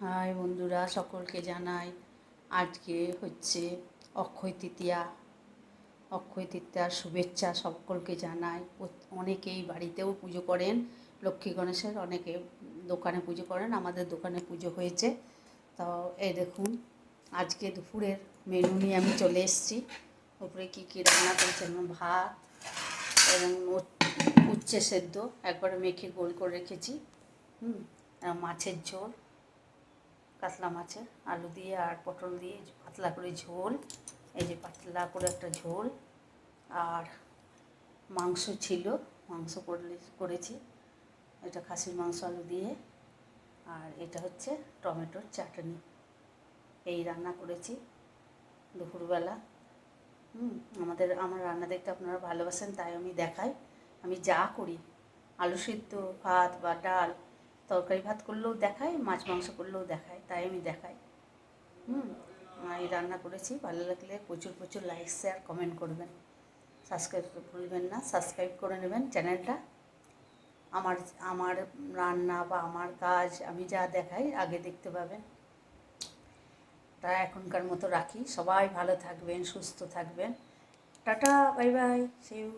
High বন্ধুরা, সকলকে জানাই আজকে হচ্ছে অক্ষয় তৃতীয়া। অক্ষয় তৃতীয়ার শুভেচ্ছা সকলকে জানাই। অনেকেই বাড়িতেও পুজো করেন, লক্ষ্মী গণেশের, অনেকে দোকানে পুজো করেন। আমাদের দোকানে পুজো হয়েছে। তো এই দেখুন, আজকে দুপুরের মেনু নিয়ে আমি চলে এসেছি। উপরে কী কী রান্না করেছি, ভাত এবং উচ্ছে সেদ্ধ একবারে মেখে গোল করে রেখেছি, মাছের ঝোল, কাতলা মাছের আলু দিয়ে আর পটল দিয়ে পাতলা করে ঝোল, এই যে পাতলা করে একটা ঝোল। আর মাংস ছিল, মাংস করেছি, এটা খাসির মাংস আলু দিয়ে। আর এটা হচ্ছে টমেটোর চাটনি। এই রান্না করেছি দুপুরবেলা। আমার রান্না দেখতে আপনারা ভালোবাসেন, তাই আমি দেখাই। আমি যা করি, আলু সিদ্ধ, ভাত বা ডাল, তরকারি ভাত করলেও দেখাই, মাছ মাংস করলেও দেখাই, তাই আমি দেখাই। এই রান্না করেছি। ভালো লাগলে প্রচুর প্রচুর লাইক, শেয়ার, কমেন্ট করবেন। সাবস্ক্রাইব করতে ভুলবেন না, সাবস্ক্রাইব করে নেবেন চ্যানেলটা। আমার আমার রান্না বা আমার কাজ আমি যা দেখাই আগে দেখতে পাবেন। তা এখনকার মতো রাখি। সবাই ভালো থাকবেন, সুস্থ থাকবেন। Tata, bye bye, see you.